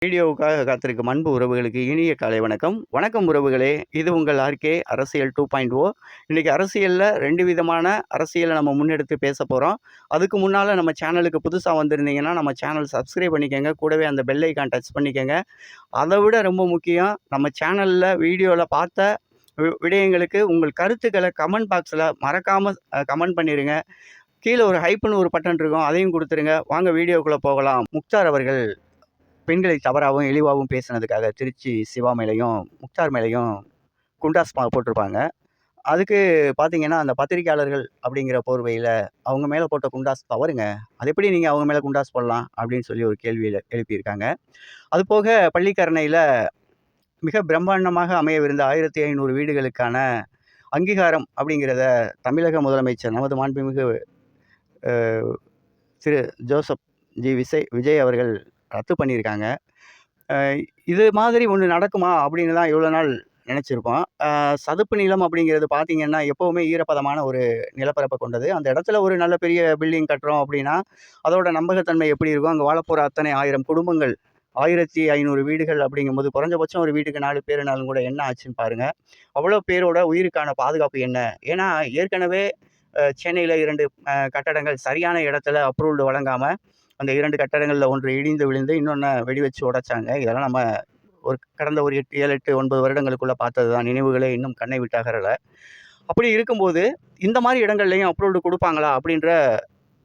வீடியோவுக்காக காத்திருக்கும் அன்பு உறவுகளுக்கு இனிய காலை வணக்கம். வணக்கம் உறவுகளே! இது உங்கள் ஆர்கே அரசியல் 2.0. இன்னைக்கு அரசியல்ல 2 விதமான அரசியல நம்ம முன்னெடுத்து பேசப் போறோம். அதுக்கு முன்னால நம்ம சேனலுக்கு புதுசா வந்திருந்தீங்கன்னா, நம்ம சேனல் சப்ஸ்கிரைப் பண்ணிக்கங்க. கூடவே அந்த பெல் ஐகான் டச் பண்ணிக்கங்க. அத விட ரொம்ப முக்கியம், நம்ம சேனல்ல வீடியோல பார்த்த விடயங்களுக்கு உங்கள் கருத்துக்கள கமெண்ட் பாக்ஸ்ல மறக்காம கமெண்ட் பண்ணிருங்க. கீழ ஒரு ஹைப்ன்னு ஒரு பட்டன் இருக்கும். அதையும் குடுத்துருங்க. வாங்க வீடியோக்குள்ள போகலாம். முக்தார் அவர்கள் பெண்களை தவறாவும், இழிவாவும் பேசினதுக்காக திருச்சி சிவா மேலயும், முக்தார் மேலயும் குண்டாஸ் போட்டிருப்பாங்க. அதுக்கு பார்த்தீங்கன்னா, அந்த பத்திரிக்கையாளர்கள் அப்படிங்கிற போர்வையில, அவங்க மேல போட்ட குண்டாஸ் தவறுங்க. அது எப்படி நீங்க அவங்க மேல குண்டாஸ் போடலாம்? அப்படின்னு சொல்லி ஒரு கேள்வியில எழுப்பியிருக்காங்க. அதுபோக பள்ளிக்கரணையில மிக பிரம்மாண்டமாக அமையவிருந்த 1500 வீடுகளுக்கான அங்கீகாரம் அப்படிங்கிறத தமிழக முதலமைச்சர் நமது மாண்புமிகு அ திரு ஜோசப் விஜய் அவர்கள் ரத்து பண்ணியிருக்காங்க. அ இது மாதிரி ஒண்ணு நடக்குமா? அப்படின்னு தான் இவ்வளோ நாள் நெனச்சிருப்போம். சதுப்பு நிலம் அப்படிங்கிறது பார்த்தீங்கன்னா, எப்பவுமே ஈரப்பதமான ஒரு நிலப்பரப்ப கொண்டது. அந்த இடத்துல ஒரு நல்ல பெரிய பில்டிங் கட்டுறோம் அப்படின்னா, அதோட நம்பகத்தன்மை எப்படி இருக்கும்? அங்க வாழப்போற அத்தனை 1000 குடும்பங்கள், 1500 வீடுகள் அப்படிங்கும்போது, குறைஞ்சபட்சம் ஒரு வீட்டுக்கு 4 பேருனாலும் கூட என்ன ஆச்சுன்னு பாருங்க. அவ்வளோ பேரோட உயிருக்கான பாதுகாப்பு என்ன? ஏன்னா, ஏற்கனவே சென்னையில 2 கட்டடங்கள் சரியான இடத்துல அப்ரூவ்டு வழங்காம, அந்த 2 கட்டடங்கள்ல ஒன்று இடிந்து விழுந்து, இன்னொன்ன வெடி வச்சு உடைச்சாங்க. இதெல்லாம் நம்ம கடந்த ஒரு 8, 7, 8, 9 வருடங்களுக்குள்ள பார்த்தது தான். நினைவுகளே இன்னும் கண்ணை விட்டு அகறல. அப்படி இருக்கும்போது, இந்த மாரி இடங்கள்லயும் அப்ரூவ்டு குடுப்பாங்களா? அப்படின்ற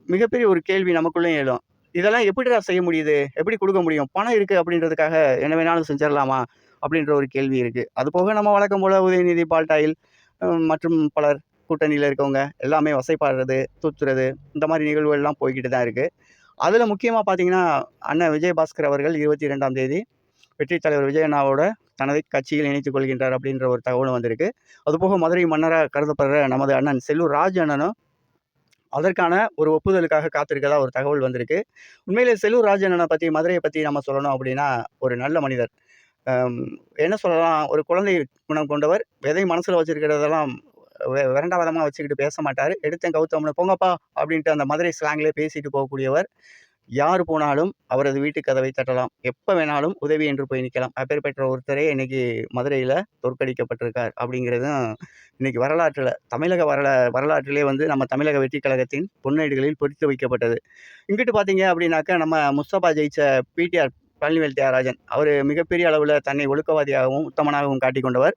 மிகப்பெரிய ஒரு கேள்வி நமக்குள்ளயும் எழும். இதெல்லாம் எப்படிடா செய்ய முடியுது? எப்படி குடுக்க முடியும்? பணம் இருக்கு அப்படின்றதுக்காக என்ன வேணாலும் செஞ்சிரலாமா? அப்படின்ற ஒரு கேள்வி இருக்கு. அதுபோக நம்ம வழக்கம் போல உதயநிதி, பால்டாயில் மற்றும் பலர் கூட்டணியில இருக்கவங்க எல்லாமே வசைபாடுறது, தூத்துறது இந்த மாரி நிகழ்வுகள்லாம் போய்க்கிட்டு தான் இருக்கு. அதுல முக்கியமா பார்த்தீங்கன்னா, அண்ணன் விஜயபாஸ்கர் அவர்கள் 22ஆம் தேதி வெற்றி தலைவர் விஜய் அண்ணாவோட தனது கட்சியில் இணைத்துக் கொள்கின்றார் அப்படின்ற ஒரு தகவலும் வந்திருக்கு. அதுபோக மதுரை மன்னரா கருதப்படுற நமது அண்ணன் செல்லூர் ராஜ் அண்ணனும் அதற்கான ஒரு ஒப்புதலுக்காக காத்திருக்கிறதா ஒரு தகவல் வந்திருக்கு. உண்மையிலே செல்லூர் ராஜ் அண்ணன பத்தி, மதுரைய பத்தி நம்ம சொல்லணும் அப்படின்னா, ஒரு நல்ல மனிதர். அம் என்ன சொல்லலாம், ஒரு குழந்தை குணம் கொண்டவர். எதையும் மனசுல வச்சிருக்கிறதெல்லாம் வெரண்டாவதமா வச்சுக்கிட்டு பேச மாட்டாரு. எடுத்தேன் கவுத்தோம்னு போங்கப்பா அப்படின்ட்டு அந்த மதுரை ஸ்லாங்லயே பேசிட்டு போகக்கூடியவர். யார் போனாலும் அவரது வீட்டு கதவை தட்டலாம். எப்ப வேணாலும் உதவி என்று போய் நிக்கலாம். அப்பேற்பட்ட ஒருத்தரே இன்னைக்கு மதுரையில தோற்கடிக்கப்பட்டிருக்கார். அப்படிங்கிறதும் இன்னைக்கு வரலாற்றுல தமிழக வரலாற்றிலே வந்து நம்ம தமிழக வெற்றிக் கழகத்தின் பொன்னேடுகளில் பொறித்து வைக்கப்பட்டது. இங்கிட்டு பார்த்தீங்க அப்படின்னாக்கா, நம்ம முஸ்தபா ஜெயிச்ச பிடிஆர் பழனிவேல் தியாகராஜன். அவரு மிகப்பெரிய அளவுல தன்னை ஒழுக்கவாதியாகவும், உத்தமனாகவும் காட்டிக் கொண்டவர்.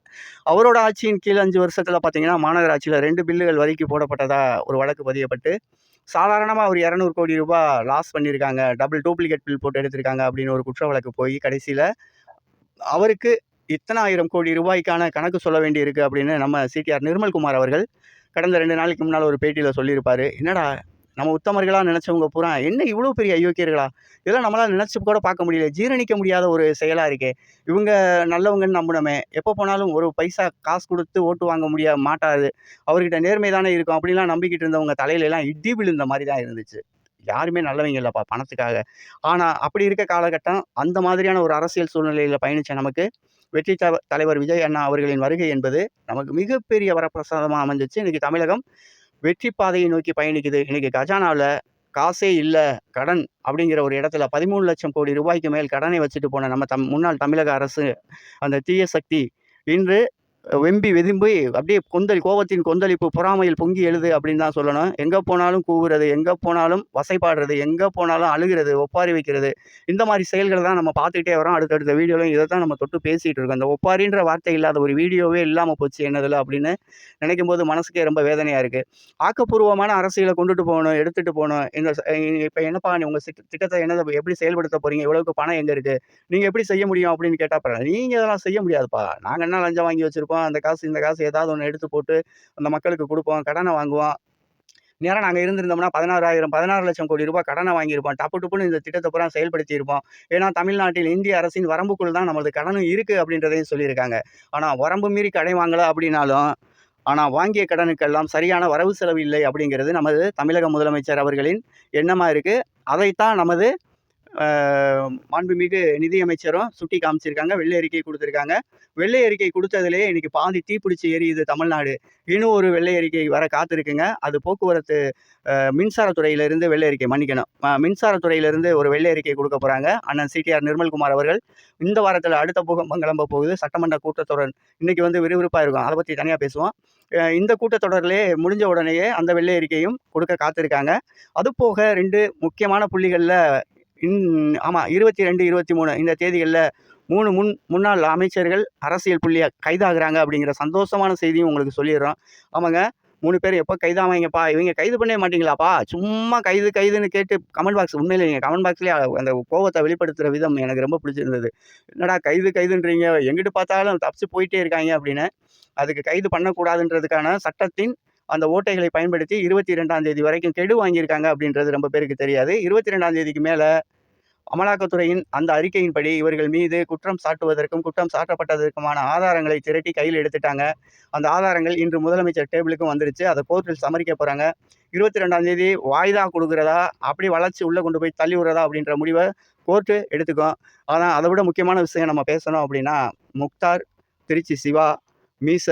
அவரோட ஆட்சியின் கீழ் 5 வருஷத்துல பார்த்தீங்கன்னா, மாநகராட்சியில 2 பில்லுகள் வரிக்கு போடப்பட்டதா ஒரு வழக்கு பதியப்பட்டு, சாதாரணமா ஒரு ரூ. 200,00,00,000 லாஸ் பண்ணியிருக்காங்க. டூப்ளிகேட் பில் போட்டு எடுத்திருக்காங்க அப்படின்னு ஒரு குற்ற வழக்கு போய் கடைசியில அவருக்கு இத்தனை 1000 கோடி ரூபாய்க்கான கணக்கு சொல்ல வேண்டியிருக்கு அப்படின்னு நம்ம சிடிஆர் நிர்மல்குமார் அவர்கள் கடந்த 2 நாளைக்கு முன்னால ஒரு பேட்டியில சொல்லியிருப்பாரு. என்னடா நம்ம உத்தமர்களா நினைச்சவங்க பூரா என்ன இவ்வளோ பெரிய அயோக்கியர்களா? இதெல்லாம் நம்மளால நினைச்சு கூட பார்க்க முடியல. ஜீரணிக்க முடியாத ஒரு செயலா இருக்கே. இவங்க நல்லவங்கன்னு நம்புனோமே. எப்போ போனாலும் ஒரு பைசா காசு குடுத்து ஓட்டு வாங்க மாட்டாது. அவர்கிட்ட நேர்மை தானே இருக்கும். அப்படிலாம் நம்பிக்கிட்டு இருந்தவங்க தலையில எல்லாம் இடி விழுந்த மாரி தான் இருந்துச்சு. யாருமே நல்லவங்க இல்லப்பா பணத்துக்காக. ஆனா அப்படி இருக்க காலகட்டம், அந்த மாதிரியான ஒரு அரசியல் சூழ்நிலையில பயணிச்ச நமக்கு, வெற்றி தலைவர் விஜய் அண்ணா அவர்களின் வருகை என்பது நமக்கு மிகப்பெரிய வரப்பிரசாதமா அமைஞ்சுச்சு. இன்னைக்கு தமிழகம் வெற்றி பாதையை நோக்கி பயணிக்குது. இன்னைக்கு கஜானாவுல காசே இல்ல, கடன் அப்படிங்கிற ஒரு இடத்துல 13,00,000 கோடி ரூபாய்க்கு மேல் கடனை வச்சுட்டு போன நம்ம முன்னாள் தமிழக அரசு, அந்த தீய சக்தி இன்று வெம்பி வெதும்பி அப்படியே கோவத்தின் கொந்தளிப்பு, பொறாமையில் பொங்கி எழுது அப்படின்னு தான் சொல்லணும். எங்க போனாலும் கூவுறது, எங்க போனாலும் வசைபாடுறது, எங்க போனாலும் அழுகுறது, ஒப்பாரி வைக்கிறது. இந்த மாரி செயல்கள தான் நம்ம பார்த்துக்கிட்டே வரோம். அடுத்தடுத்த வீடியோலயும் இத தான் நம்ம தொட்டு பேசிட்டு இருக்கோம். அந்த ஒப்பாரின்ற வார்த்தை இல்லாத ஒரு வீடியோவே இல்லாம போச்சு என்னதுல அப்படின்னு நினைக்கும்போது மனசுக்கே ரொம்ப வேதனையா இருக்கு. ஆக்கப்பூர்வமான அரசியல கொண்டுட்டு போணும், எடுத்துட்டு போணும். இப்ப என்னப்பா உங்க திட்டத்த எப்படி செயல்படுத்த போறீங்க? இவ்வளவுக்கு பணம் எங்க இருக்கு? நீங்க எப்படி செய்ய முடியும்? அப்படின்னு கேட்டா நீங்க இதெல்லாம் செய்ய முடியாதுப்பா. நாங்க என்ன லஞ்சம் வாங்கி வச்சிருப்போம். அந்த காசு, இந்த காசு ஏதாவது ஒண்ணு எடுத்து போட்டு அந்த மக்களுக்கு குடுப்போம். கடன வாங்குவோம். நேரா நாங்க இருந்திருந்தோம்னா 16,00,000 கோடி ரூபாய் கடன வாங்கியிருப்போம். டப்பு டப்புன்னு இந்த திட்டத்த பூரா செயல்படுத்தியிருப்போம். ஏன்னா தமிழ்நாட்டில் இந்திய அரசின் வரம்புக்குள் தான் நமது கடனும் இருக்கு அப்படின்றதையும் சொல்லியிருக்காங்க. ஆனா வரம்பு மீறி கடன் வாங்கல அப்படின்னாலும், ஆனா வாங்கிய கடனுக்கெல்லாம் சரியான வரவு செலவு இல்லை அப்படிங்கிறது நமது தமிழக முதலமைச்சர் அவர்களின் எண்ணமா இருக்கு. அதைத்தான் நமது அ மாண்புமிகு நிதியமைச்சரும் சுட்டி காமிச்சிருக்காங்க. வெள்ளை அறிக்கை குடுத்துருக்காங்க. வெள்ளை அறிக்கை குடுத்ததிலேயே இன்னைக்கு பாதி தீப்பிடிச்சு எரியுது தமிழ்நாடு. இன்னும் ஒரு வெள்ளை அறிக்கை வர காத்திருக்குங்க. அது போக்குவரத்து மின்சாரத்துறையிலிருந்து வெள்ளை அறிக்கை மன்னிக்கணும். மின்சாரத்துறையிலிருந்து ஒரு வெள்ளை அறிக்கை குடுக்க போறாங்க. அண்ணன் சிடிஆர் நிர்மல்குமார் அவர்கள். இந்த வாரத்தில அடுத்த பூகம்பம் கிளம்ப போகுது. சட்டமன்ற கூட்டத்தொடர் இன்னைக்கு வந்து விறுவிறுப்பா இருக்கும். அத பத்தி தனியா பேசுவோம். இந்த கூட்டத்தொடரிலே முடிஞ்ச உடனேயே அந்த வெள்ளை அறிக்கையும் குடுக்க காத்திருக்காங்க. அதுபோக 2 முக்கியமான புள்ளிகள்ல ஆமா 22, 23 இந்த தேதிகள்ல 3 முன்னாள் அமைச்சர்கள் அரசியல் புள்ளியா கைதாகுறாங்க அப்படிங்கிற சந்தோஷமான செய்தியும் உங்களுக்கு சொல்லிடுறோம். ஆமாங்க 3 பேர் எப்போ கைதாவாய்ங்கப்பா? இவங்க கைது பண்ணவே மாட்டீங்களாப்பா? சும்மா கைதுன்னு கேட்டு கமெண்ட் பாக்ஸ் உண்மையிலே நீங்க கமெண்ட் பாக்ஸ்லயே அந்த கோவத்த வெளிப்படுத்துற விதம் எனக்கு ரொம்ப பிடிச்சிருந்தது. என்னடா கைதுன்றீங்க, எங்கிட்டு பார்த்தாலும் தப்பிச்சு போயிட்டே இருக்காய்ங்க அப்படின்னு. அதுக்கு கைது பண்ணக்கூடாதுன்றதுக்கான சட்டத்தின் அந்த ஓட்டைகளை பயன்படுத்தி 22ஆம் தேதி வரைக்கும் கெடு வாங்கியிருக்காங்க அப்படின்றது ரொம்ப பேருக்கு தெரியாது. 22ஆம் தேதிக்கு மேல அமலாக்கத்துறையின் அந்த அறிக்கையின்படி இவர்கள் மீது குற்றம் சாட்டுவதற்கும், குற்றம் சாட்டப்பட்டதற்குமான ஆதாரங்களை திரட்டி கையில் எடுத்துட்டாங்க. அந்த ஆதாரங்கள் இன்று முதலமைச்சர் டேபிளுக்கும் வந்துருச்சு. அத கோர்ட்டில் சமரிக்க போறாங்க. 22ஆம் தேதி வாய்தா குடுக்குறதா, அப்படி வளைச்சு உள்ள கொண்டு போய் தள்ளி விடுறதா அப்படின்ற முடிவ கோர்ட்டு எடுத்துக்கும். ஆனா, அத விட முக்கியமான விஷயம் நம்ம பேசணும் அப்படின்னா, முக்தார், திருச்சி சிவா, மீச,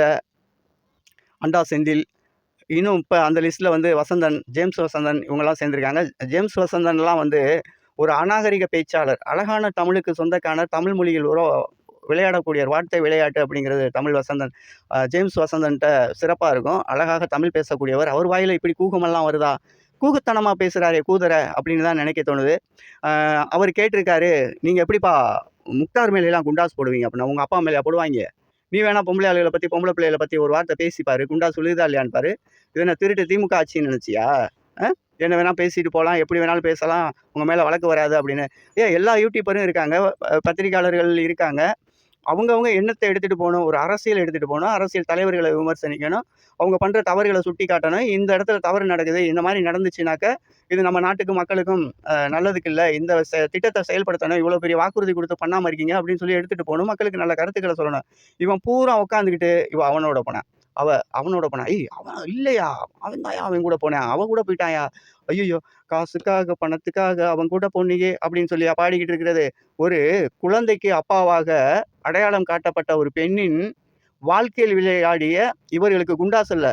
அண்டா செந்தில், இன்னும் இப்ப அந்த லிஸ்ட்ல வந்து வசந்தன், ஜேம்ஸ் வசந்தன் இவங்கலாம் சேர்ந்திருக்காங்க. ஜேம்ஸ் வசந்தன்லாம் வந்து ஒரு அநாகரிக பேச்சாளர். அழகான தமிழுக்கு சொந்தக்கான தமிழ் மொழியில் விளையாடக்கூடிய வார்த்தை விளையாட்டு அப்படிங்கிறது தமிழ் வசந்தன். ஜேம்ஸ் வசந்தன்ட்ட சிறப்பா இருக்கும். அழகாக தமிழ் பேசக்கூடியவர். அவர் வாயில இப்படி கூகமெல்லாம் வருதா? கூகத்தனமா பேசுறாரே கூதர அப்படின்னு தான் நினைக்க தோணுது. அவர் கேட்டிருக்காரு, "நீங்க எப்படிப்பா முக்தார் மேலலாம் குண்டாஸ் போடுவீங்க?" அப்படின்னா, "உங்க அப்பா மேலயா போடுவாய்ங்க? நீ வேணா பொம்பளை ஆளுகள பத்தி, பொம்பளை பிள்ளைகள பத்தி ஒரு வார்த்தை பேசி பாரு. குண்டாஸ் விழுகுதா இல்லையான்னு பாரு. இது என்ன திருட்டு திமுக ஆட்சின்னு நினைச்சியா? என்ன வேணா பேசிட்டு போலாம். எப்படி வேணாலும் பேசலாம். உங்க மேல வழக்கு வராது" அப்படின்னு. எல்லா யூடியூபரும் இருக்காங்க. பத்திரிக்கையாளர்கள் இருக்காங்க. அவங்கவங்க எண்ணத்த எடுத்துட்டு போணும். ஒரு அரசியல் எடுத்துட்டு போணும். அரசியல் தலைவர்கள விமர்சனிக்கணும். அவங்க பண்ற தவறுகள சுட்டிக்காட்டணும். இந்த இடத்துல தவறு நடக்குது. இந்த மாரி நடந்துச்சுனாக்க, இது நம்ம நாட்டுக்கும், மக்களுக்கும் நல்லதுக்கு இல்ல. இந்த திட்டத்த செயல்படுத்தணும். இவ்வளோ பெரிய வாக்குறுதி குடுத்து பண்ணாம இருக்கீங்க அப்படின்னு சொல்லி எடுத்துட்டு போணும். மக்களுக்கு நல்ல கருத்துக்கள சொல்லணும். இவன் பூரா உட்காந்துக்கிட்டு, இவ அவனோட போனா. அவனோட போனா. அவன் இல்லையா? அவன் தான்யா அவன் கூட போனான். அவன் கூட போயிட்டான்யா. ஐய்யய்யோ! காசுக்காக, பணத்துக்காக அவன் கூட போனீயே அப்படின்னு சொல்லியா பாடிக்கிட்டு இருக்கிறது? ஒரு குழந்தைக்கு அப்பாவாக அடையாளம் காட்டப்பட்ட ஒரு பெண்ணின் வாழ்க்கையில் விளையாடிய இவர்களுக்கு குண்டாஸ் இல்ல.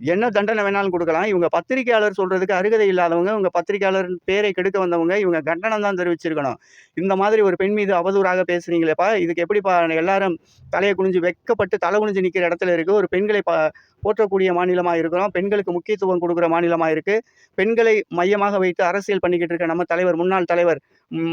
என்ன தண்டனை வேணாலும் குடுக்கலாம். இவங்க பத்திரிக்கையாளர் சொல்றதுக்கு அருகதை இல்லாதவங்க. இவங்க பத்திரிக்கையாளர் பேரை கெடுக்க வந்தவங்க. இவங்க கண்டனம் தான் தெரிவிச்சிருக்கணும். இந்த மாதிரி ஒரு பெண் மீது அவதூறாக பேசுறீங்களேப்பா! இதுக்கு எப்படிப்பா எல்லாரும் தலைய குனிஞ்சு வெட்கப்பட்டு தலை குனிஞ்சு நிக்கிற இடத்துல இருக்கு. ஒரு பெண்களை போற்றக்கூடிய மாநிலமா இருக்கிறோம். பெண்களுக்கு முக்கியத்துவம் குடுக்குற மாநிலமா இருக்கு. பெண்களை மையமாக வைத்து அரசியல் பண்ணிக்கிட்டு இருக்க நம்ம தலைவர், முன்னாள் தலைவர்,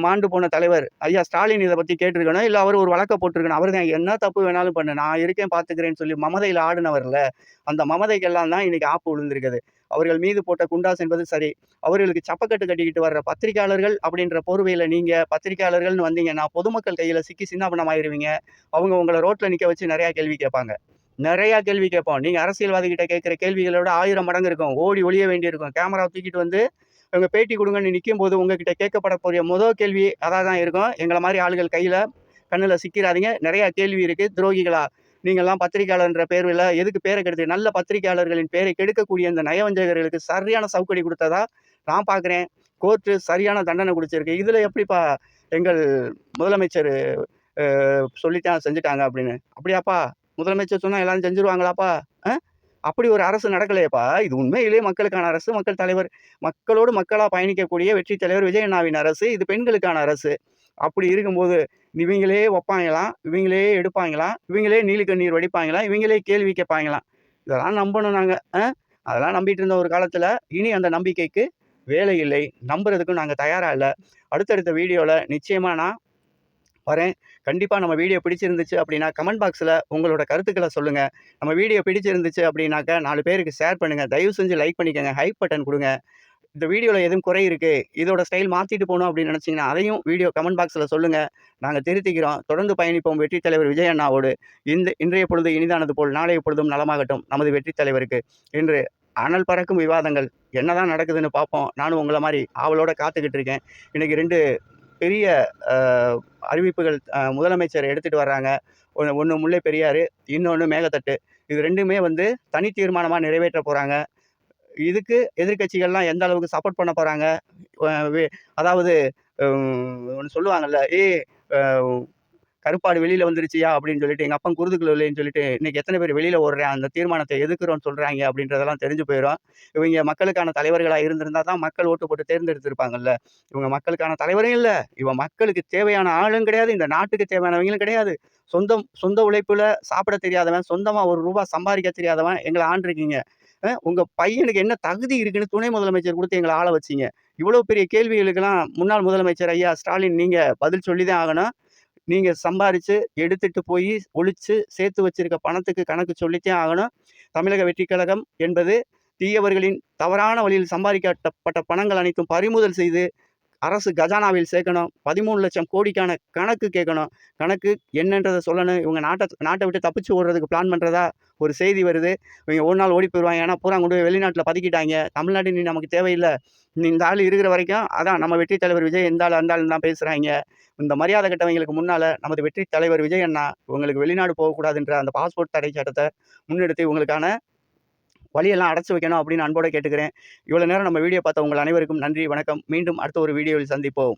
மாண்டு போன தலைவர் ஐயா ஸ்டாலின் இத பத்தி கேட்டிருக்கணும். இல்ல அவரு ஒரு வழக்க போட்டிருக்கணும். அவருதான் என்ன தப்பு வேணாலும் பண்ணு. நான் இருக்கேன் பார்த்துக்கிறேன்னு சொல்லி மமதையில ஆடுனவர்ல. அந்த மமதைக்கெல்லாம் தான் இன்னைக்கு ஆப்பு விழுந்திருக்குது. அவர்கள் மீது போட்ட குண்டாஸ் என்பது சரி. அவர்களுக்கு சப்பக்கட்டு கட்டிக்கிட்டு வர்ற பத்திரிக்கையாளர்கள் அப்படின்ற போர்வையில நீங்க பத்திரிக்கையாளர்கள்னு வந்தீங்கன்னா, பொதுமக்கள் கையில சிக்கி சின்னாபின்னம் ஆயிருவீங்க. அவங்க உங்கள ரோட்ல நிக்க வச்சு நெறைய கேள்வி கேட்பாங்க. நெறையா கேள்வி கேட்போம். நீங்க அரசியல்வாதிகிட்ட கேட்கிற கேள்விகள விட 1000 மடங்கு இருக்கும். ஓடி ஒளிய வேண்டியிருக்கும். கேமராவ தூக்கிட்டு வந்து இவங்க பேட்டி குடுங்கன்னு நிக்கும்போது, உங்ககிட்ட கேட்கப்படக்கூடிய கேள்வி அதா தான் இருக்கும். எங்கள மாரி ஆளுகள் கையில, கண்ணுல சிக்கிறாதீங்க. நெறைய கேள்வி இருக்கு. துரோகிகளா? நீங்கலாம் பத்திரிக்கையாளர்ன்ற பேர்ல எதுக்கு பேர கெடுத்து நல்ல பத்திரிக்கையாளர்களின் பேரை கெடுக்கக்கூடிய இந்த நயவஞ்சகர்களுக்கு சரியான சவுக்கடி குடுத்ததா நான் பார்க்குறேன். கோர்ட்டு சரியான தண்டனை குடுத்திருக்கு. இதுல எப்படிப்பா எங்கள் முதலமைச்சர் சொல்லித்தான் செஞ்சுட்டாங்க அப்படின்னு. அப்படியாப்பா? முதலமைச்சர் சொன்னா எல்லாரும் செஞ்சுருவாங்களாப்பா? அ? அப்படி ஒரு அரசு நடக்கலையேப்பா! இது உண்மையிலேயே மக்களுக்கான அரசு, மக்கள் தலைவர் மக்களோடு மக்களா பயணிக்கக்கூடிய வெற்றி தலைவர் விஜய் அண்ணாவின் அரசு. இது பெண்களுக்கான அரசு. அப்படி இருக்கும்போது, இவைங்களே வப்பாய்ங்களாம், இவைங்களே எடுப்பாய்ங்களாம், இவைங்களே நீலி கண்ணீர் வடிப்பாய்ங்களாம், இவைங்களே கேள்வி கேட்பாய்ங்களாம். இதெல்லாம் நம்பணும் நாங்க. அதெல்லாம் நம்பிட்டு இருந்த ஒரு காலத்துல, இனி அந்த நம்பிக்கைக்கு வேலை இல்லை. நம்புறதுக்கும் நாங்க தயாரா இல்ல. அடுத்தடுத்த வீடியோல நிச்சயமா நான் வரேன். கண்டிப்பா நம்ம வீடியோ பிடிச்சிருந்துச்சு அப்படின்னா, கமெண்ட் பாக்ஸ்ல உங்களோட கருத்துக்கள சொல்லுங்க. நம்ம வீடியோ பிடிச்சிருந்துச்சு அப்படின்னாக்க 4 பேருக்கு ஷேர் பண்ணுங்க. தயவு செஞ்சு லைக் பண்ணிக்கங்க. ஹைப் பட்டன் குடுங்க. இந்த வீடியோல எதுவும் குறை இருக்கு. இதோட ஸ்டைல் மாத்திட்டு போணும் அப்படின்னு நினைச்சீங்கன்னா, அதையும் வீடியோ கமெண்ட் பாக்ஸ்ல சொல்லுங்க. நாங்க திருத்திக்கிறோம். தொடர்ந்து பயணிப்போம் வெற்றி தலைவர் விஜய் அண்ணாவோடு. இன்றைய பொழுது இனிதானது போல் நாளைய பொழுதும் நலமாகட்டும் நமது வெற்றி தலைவருக்கு. என்று அனல் பறக்கும் விவாதங்கள் என்னதான் நடக்குதுன்னு பார்ப்போம். நானும் உங்கள மாரி ஆவலோட காத்துக்கிட்டு இருக்கேன். இன்னைக்கு 2 பெரிய அ அறிவிப்புகள் முதலமைச்சர் எடுத்துட்டு வர்றாங்க. ஒண்ணு முல்லை பெரியாறு, இன்னொன்னு மேகதாட்டு. இது 2மே வந்து தனி தீர்மானமா நிறைவேற்ற போறாங்க. இதுக்கு எதிர்க்கட்சிகள்லாம் எந்த அளவுக்கு சப்போர்ட் பண்ண போறாங்க? அ வே அதாவது ஒண்ணு சொல்லுவாங்கல்ல, "ஏய் அ கருப்பாடு வெளியில வந்துருச்சுயா" அப்படின்னு சொல்லிட்டு, எங்க அப்பன் குருதுக்குள்ள இல்லைன்னு சொல்லிட்டு, இன்னைக்கு எத்தன பேர் வெளியில ஓடுறான், அந்த தீர்மானத்த எதிர்க்கிறோம்னு சொல்றாய்ங்க அப்படின்றதெல்லாம் தெரிஞ்சு போயிரும். இவைங்க மக்களுக்கான தலைவர்களா இருந்திருந்தா தான் மக்கள் ஓட்டு போட்டு தேர்ந்தெடுத்திருப்பாங்கல்ல. இவங்க மக்களுக்கான தலைவரும் இல்ல, இவன் மக்களுக்கு தேவையான ஆளும் கிடையாது, இந்த நாட்டுக்கு தேவையானவங்களும் கிடையாது. சொந்த உழைப்புல சாப்பிட தெரியாதவன், சொந்தமா ரூ. 1 சம்பாரிக்க தெரியாதவன் எங்கள ஆண்டுருக்கீங்க. உங்க பையனுக்கு என்ன தகுதி இருக்குன்னு துணை முதலமைச்சர் குடுத்து எங்கள ஆள வச்சீங்க. இவ்வளோ பெரிய கேள்விகளுக்கெல்லாம் முன்னாள் முதலமைச்சர் ஐயா ஸ்டாலின் நீங்க பதில் சொல்லி தான் ஆகணும். நீங்க சம்பாரிச்சு, எடுத்துட்டு போயி, ஒளிச்சு, சேர்த்து வச்சிருக்க பணத்துக்கு கணக்கு சொல்லித்தான் ஆகணும். தமிழக வெற்றிக் கழகம் என்பது தீயவர்களின் தவறான வழியில் சம்பாதிக்கப்பட்ட பணங்கள் அனைத்தும் பறிமுதல் செய்து, அரசு கஜானாவில் சேர்க்கணும். 13,00,000 கோடிக்கான கணக்கு கேட்கணும். கணக்கு என்னன்றத சொல்லணும். இவங்க நாட்ட விட்டு தப்பிச்சு ஓடுறதுக்கு பிளான் பண்றதா ஒரு செய்தி வருது. இவங்க ஒரு நாள் ஓடி போயிருவாங்க. ஏன்னா, பூரா கொண்டு போய் வெளிநாட்டுல பதுக்கிட்டாய்ங்க. தமிழ்நாடு இனி நமக்கு தேவையில்ல. இந்த ஆளு இருக்கிற வரைக்கும், அதான் நம்ம வெற்றி தலைவர் விஜய் இந்த ஆளு, அந்த ஆளுன்னு தான் பேசுறாய்ங்க. இந்த மரியாதை கெட்டவங்களுக்கு முன்னால நமது வெற்றி தலைவர் விஜய் அண்ணா, இவங்களுக்கு வெளிநாடு போகக்கூடாதுன்ற அந்த பாஸ்போர்ட் தடை சட்டத்த முன்னெடுத்து இவங்களுக்கான வழியெல்லாம் அடைச்சு வைக்கணும் அப்படின்னு அன்போட கேட்டுக்கிறேன். இவ்வளோ நேரம் நம்ம வீடியோ பார்த்த உங்கள் அனைவருக்கும் நன்றி, வணக்கம். மீண்டும் அடுத்த ஒரு வீடியோவில் சந்திப்போம்.